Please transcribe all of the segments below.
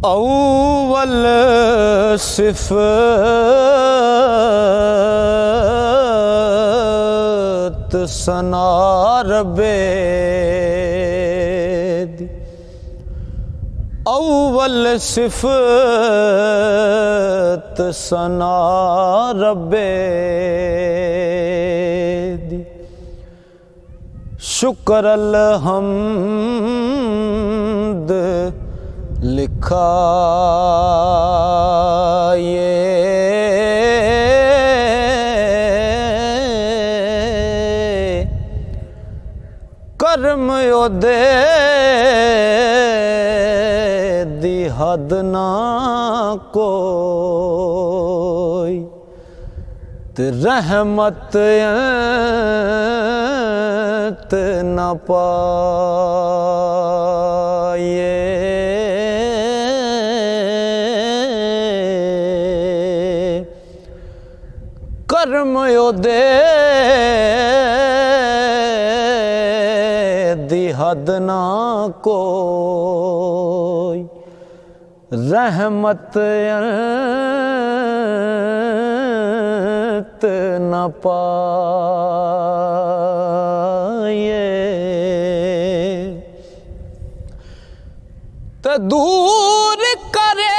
अव्वल सिफ़त सना रब्बे दी, अव्वल सिफ़त सना रब्बे दी, शुक्र अलहम्द लिखा ये कर्म ओदे दी हद ना कोई, ते रहमत न पाए। कर्म ओदे दी हद ना कोई, रहमत न पाए। ते दूर करे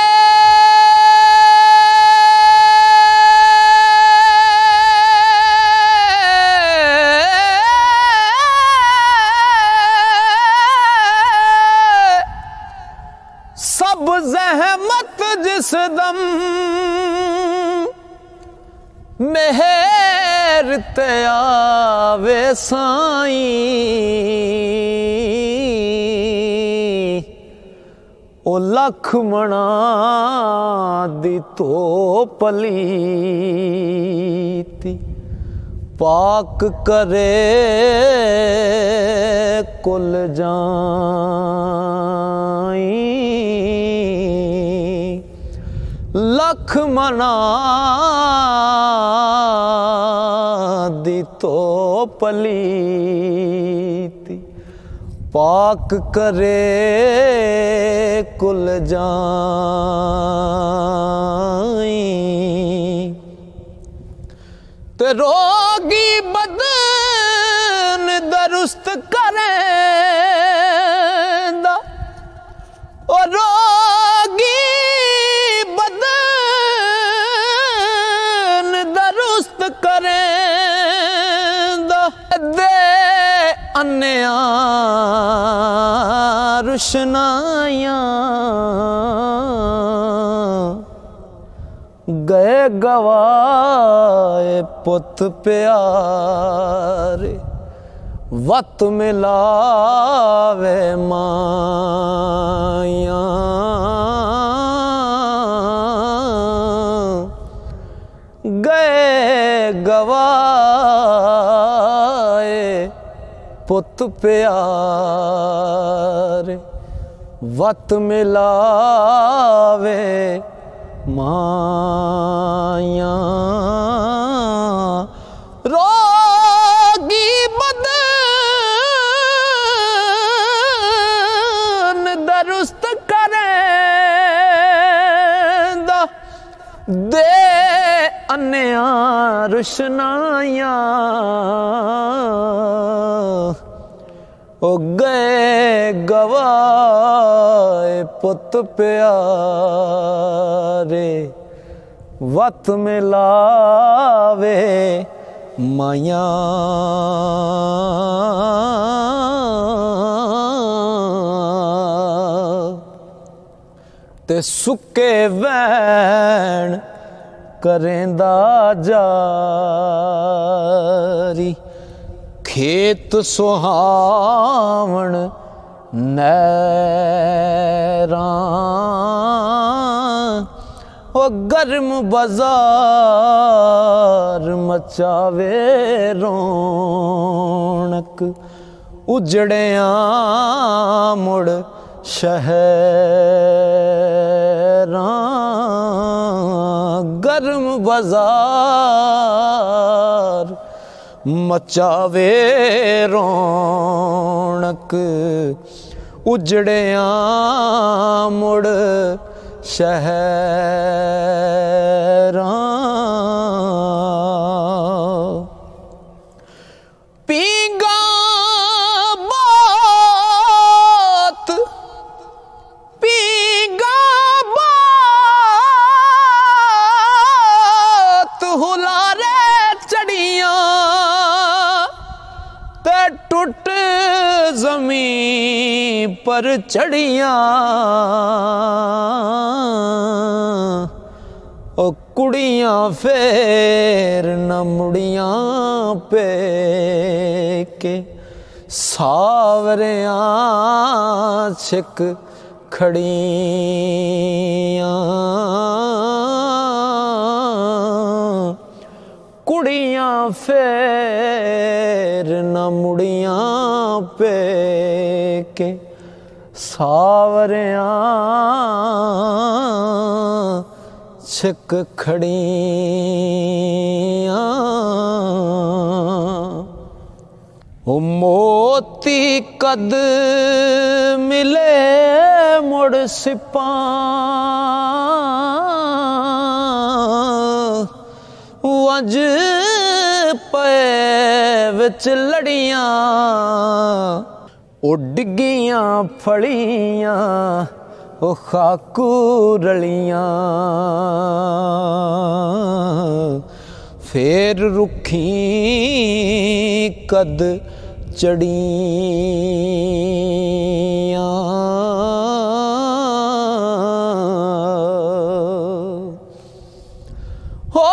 सब ज़हमत जिस दम, मेहर ते आवे साईं, ओ लख मना दी तो पलीती, पाक करे कुल जाई। लख मना दी तो पलीती, पाक करे कुल जाई। ते रोगी बदन दरुस्त करेंदा, ओ रोगी बदन दरुस्त करेंदा, दे अन्या रुशनाइयां गए गवाए पुत प्यारे, वत मिलावे माया। गए गवाए पुत प्यारे, वत मिलावे माया। रोगी बदन दरुस्त करेंदा, दे अन्या रुशनाइयां ओ गए गवाए पुत प्यारे, वत मिलावे माया। ते सुके वैन करेंदा जारी, खेत सुहावण नैरां, ओ गर्म बाजार मचावे रौनक, उजड़ियां मुड़ शहरां। गर्म बाजार मचावे रौनक, उजड़िया मुड़ शहरां पींगा बात हुलारे चढ़िया ते टूट जमीन पर चढ़िया ओ कुड़ियां फेर न मुड़ियां पे के सावरियां छिक खड़ियां कुड़ियां फेर न मुड़ियां पे के सावरियां छिक खड़ियां ओ मोती कद मिले मुड़ सिपां वज पे विच लड़ियां ओ डिगियां फड़ियां ओ खाकू रलियां फेर रुखी कद चढ़ियां हो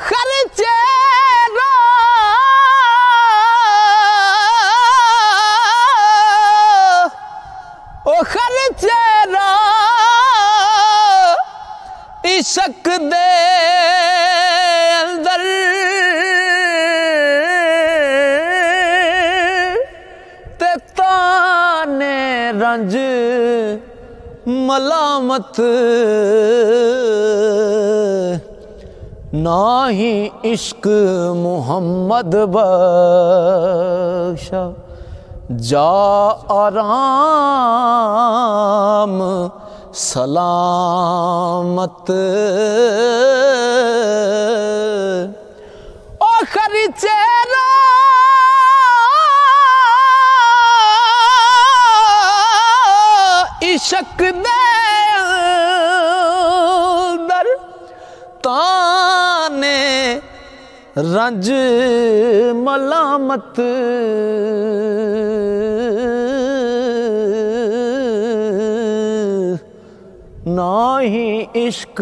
खर्चेरा ओ खर्चेरा इश्क दे अंदर ते ताने रंज मलामत नाही इश्क मुहम्मद बख्शा जा आराम सलामत ओ खर्चेरा इश्क दे अंदर ताने रंज मलामत नाही इश्क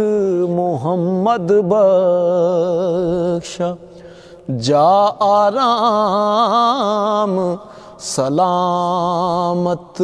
मुहम्मद बख्शा जा आराम सलामत